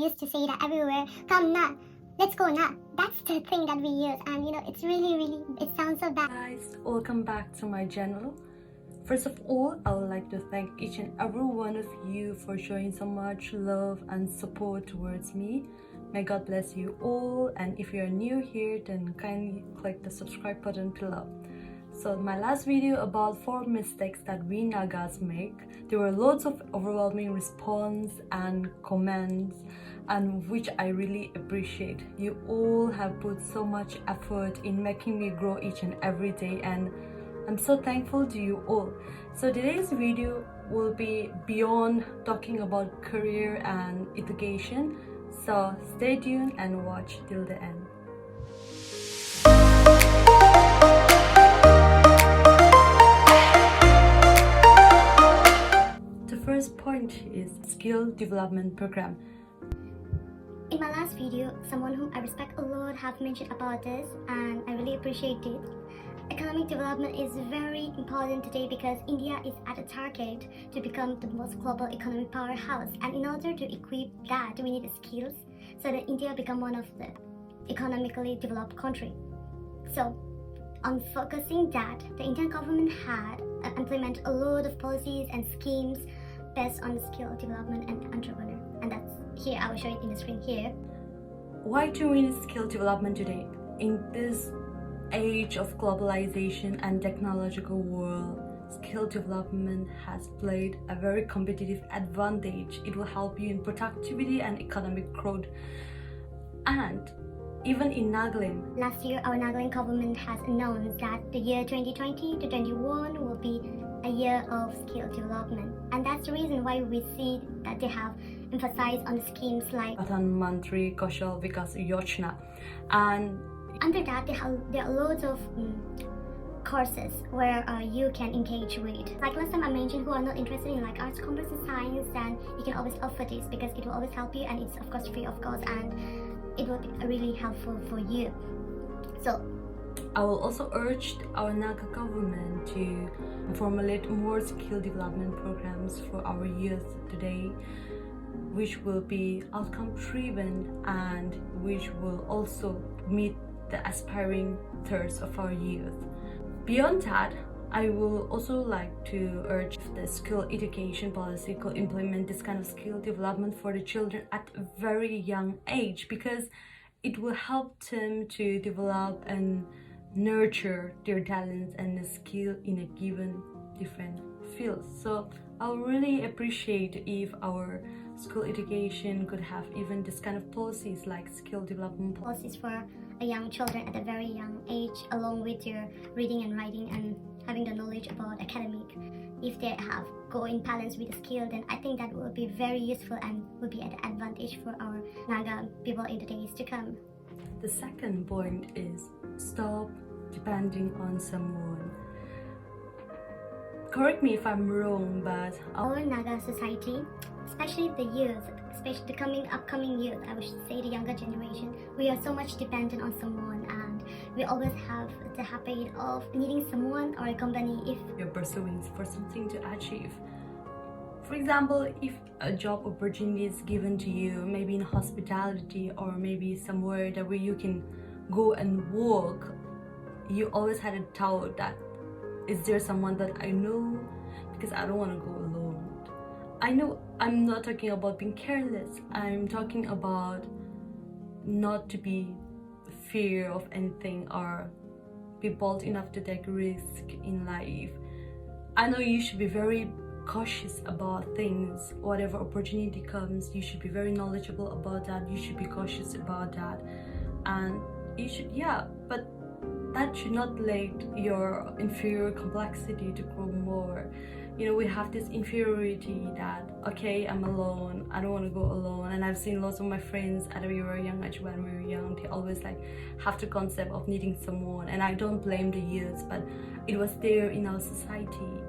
used to say that everywhere. Come na, let's go na. That's the thing that we use, and it's really, it sounds so bad. Guys, welcome back to my channel. First of all, I would like to thank each and every one of you for showing so much love and support towards me. May God bless you all, and if you're new here, then kindly click the subscribe button below. So my last video about 4 mistakes that we Nagas make, there were loads of overwhelming response and comments, and which I really appreciate. You all have put so much effort in making me grow each and every day, and I'm so thankful to you all. So today's video will be beyond talking about career and education, so stay tuned and watch till the end. The first point is skill development program. In my last video, someone whom I respect a lot have mentioned about this, and I really appreciate it. Economic development is very important today because India is at a target to become the most global economic powerhouse, and in order to equip that, we need the skills so that India become one of the economically developed country. So on focusing that, the Indian government had implemented a lot of policies and schemes based on skill development and entrepreneur, and that's here. I will show it in the screen here. Why do we need skill development today? In this age of globalization and technological world, skill development has played a very competitive advantage. It will help you in productivity and economic growth. And even in Nagaland, last year our Nagaland government has announced that the year 2020 to 21 will be a year of skill development, and that's the reason why we see that they have emphasized on the schemes like Pradhan Mantri Kaushal Vikas Yojana, and under that there are loads of courses where you can engage with. Like last time I mentioned, who are not interested in like arts, commerce and science, then you can always opt for this because it will always help you, and it's of course free of cost, and it will be really helpful for you. So I will also urge our Naga government to formulate more skill development programs for our youth today, which will be outcome driven and which will also meet the aspiring thirst of our youth. Beyond that, I will also like to urge the school education policy could implement this kind of skill development for the children at a very young age, because it will help them to develop and nurture their talents and the skill in a given different field. So I would really appreciate if our school education could have even this kind of policies like skill development policies for young children at a very young age, along with your reading and writing and having the knowledge about academic. If they have go in balance with the skill, then I think that will be very useful and will be an advantage for our Naga people in the days to come. The second point is stop depending on someone. Correct me if I'm wrong, but our Naga society, especially the youth, especially the upcoming youth, I would say the younger generation, we are so much dependent on someone, and we always have the habit of needing someone or a company if you're pursuing for something to achieve. For example, if a job opportunity is given to you, maybe in hospitality or maybe somewhere that where you can go and work, you always had a doubt that is there someone that I know, because I don't want to go alone. I know I'm not talking about being careless. I'm talking about not to be fear of anything or be bold enough to take risk in life. I know you should be very cautious about things. Whatever opportunity comes, you should be very knowledgeable about that. You should be cautious about that, and you should, but that should not lead your inferior complexity to grow more. We have this inferiority that, okay, I'm alone, I don't want to go alone. And I've seen lots of my friends when we were young, they always like have the concept of needing someone, and I don't blame the youth, but it was there in our society.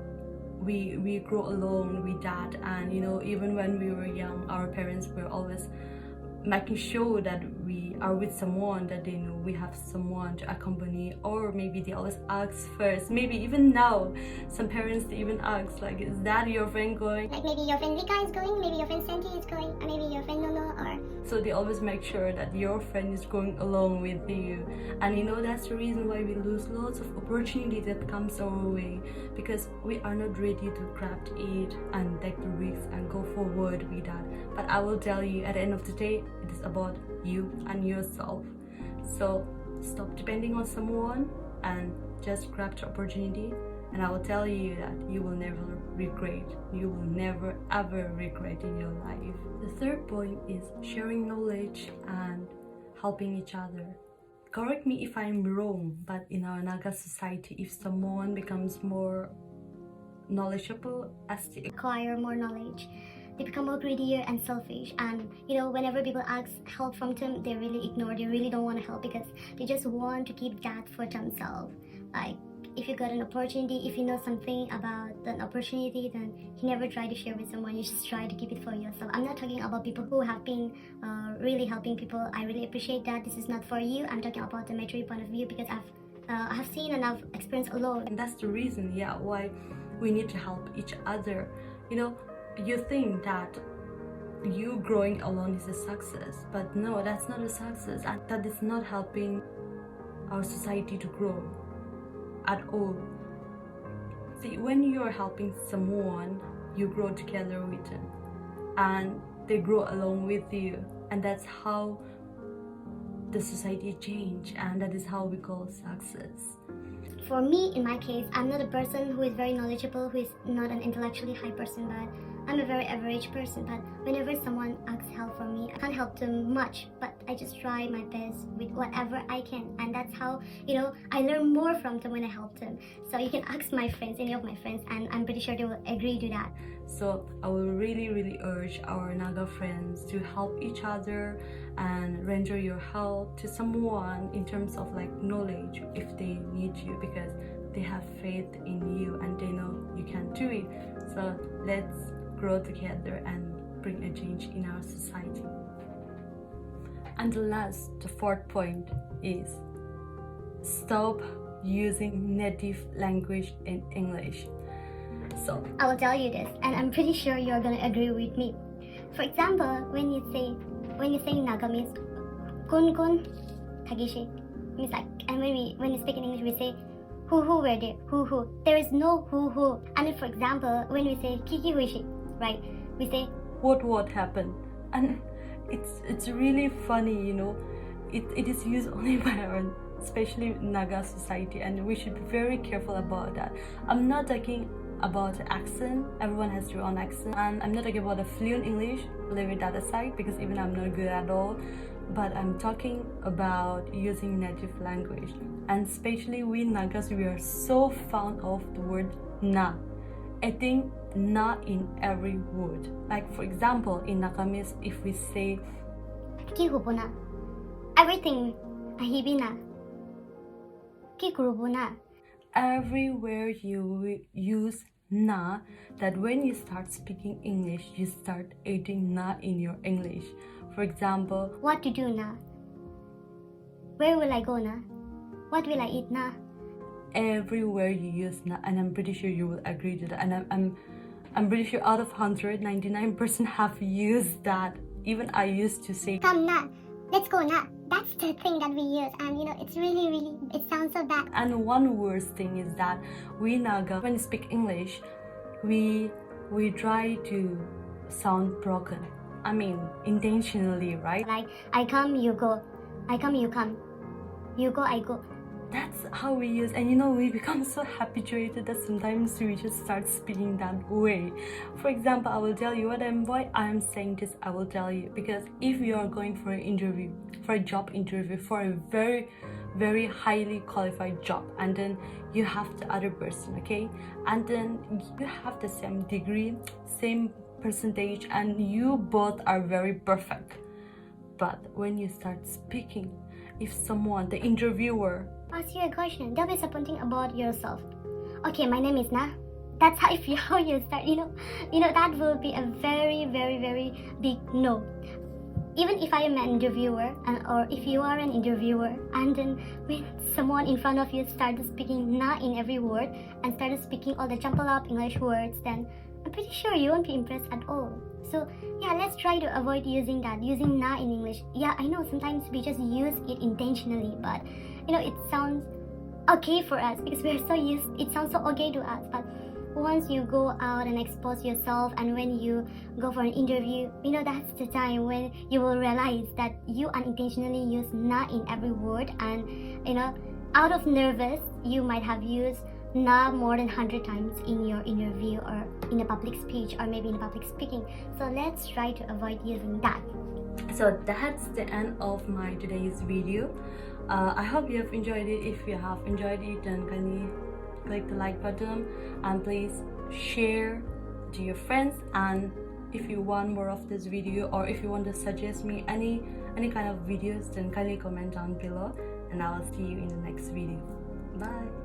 We grow alone with that, and even when we were young, our parents were always making sure that we are with someone, that they know we have someone to accompany, or maybe they always ask first. Maybe even now, some parents, they even ask like, is that your friend going? Like maybe your friend Vika is going, maybe your friend Santi is going, or maybe your friend Nono or So they always make sure that your friend is going along with you. And you know, that's the reason why we lose lots of opportunity that comes our way, because we are not ready to grab it and take the risks and go forward with that. But I will tell you, at the end of the day, it is about you and yourself. So stop depending on someone and just grab the opportunity. And I will tell you that you will never regret. You will never ever regret in your life. The third point is sharing knowledge and helping each other. Correct me if I'm wrong, but in our Naga society, if someone becomes more knowledgeable as they acquire more knowledge, they become more greedier and selfish. And you know, whenever people ask help from them, they really ignore. They really don't want to help because they just want to keep that for themselves. Like, if you got an opportunity, if you know something about an opportunity, then you never try to share with someone. You just try to keep it for yourself. I'm not talking about people who have been really helping people. I really appreciate that. This is not for you. I'm talking about the maturity point of view, because I have seen and I've experienced a lot. And that's the reason, why we need to help each other. You know, you think that you growing alone is a success, but no, that's not a success, and that is not helping our society to grow at all. See, when you're helping someone, you grow together with them and they grow along with you, and that's how the society change, and that is how we call success. For me, in my case, I'm not a person who is very knowledgeable, who is not an intellectually high person, but I'm a very average person. But whenever someone asks help from me, I can't help them much, but I just try my best with whatever I can. And that's how, you know, I learn more from them when I help them. So you can ask my friends, any of my friends, and I'm pretty sure they will agree to that. So I will really urge our Naga friends to help each other and render your help to someone in terms of like knowledge if they need you, because they have faith in you and they know you can do it. So let's grow together and bring a change in our society. And the fourth point is stop using native language in English. So I will tell you this, and I'm pretty sure you're gonna agree with me. For example, when you say Naga means kun kun tagishi, means like, and when we speak in English we say who were there, who. There is no who. And if, for example, when we say kiki huishi, right, we say what happened, and it's really funny, you know. It is used only by our especially Naga society, and we should be very careful about that. I'm not talking about accent. Everyone has their own accent, and I'm not talking about a fluent English. Leave that aside, because even I'm not good at all. But I'm talking about using native language, and especially we Nagas, we are so fond of the word na. I think na in every word. Like, for example, in Nagamis, if we say ki hubuna, everything ahibina, ki kurubuna. Everywhere you use na, that when you start speaking English, you start adding na in your English. For example, what to do na? Where will I go na? What will I eat na? Everywhere you use na, and I'm pretty sure you will agree to that. And I'm pretty sure out of 100, 99% have used that. Even I used to say come na, let's go na. That's the thing that we use, and you know, it's really, it sounds so bad. And one worst thing is that we Naga, when we speak English, we try to sound broken. I mean, intentionally, right? Like, I come, you go. I come, you come. You go, I go. That's how we use, and you know, we become so habituated that sometimes we just start speaking that way. For example, I will tell you why I'm saying this. I will tell you, because if you are going for an interview, for a job interview, for a very highly qualified job, and then you have the other person, okay, and then you have the same degree, same percentage, and you both are very perfect. But when you start speaking, if someone, the interviewer, ask you a question, they'll be something about yourself. Okay, my name is Na. That's how you start. You know that will be a very big no. Even if I am an interviewer, or if you are an interviewer, and then when someone in front of you started speaking na in every word and started speaking all the jumbled up English words, then I'm pretty sure you won't be impressed at all. So yeah, let's try to avoid using that, using na in English. Yeah, I know sometimes we just use it intentionally, but it sounds okay for us because we're so used, it sounds so okay to us. But once you go out and expose yourself, and when you go for an interview, that's the time when you will realize that you unintentionally use na in every word, and out of nervous you might have used na more than 100 times in your interview or in a public speech or maybe in public speaking. So let's try to avoid using that. So that's the end of my today's video. I hope you have enjoyed it. If you have enjoyed it, then kindly click the like button and please share to your friends. And if you want more of this video, or if you want to suggest me any kind of videos, then kindly comment down below, and I will see you in the next video. Bye.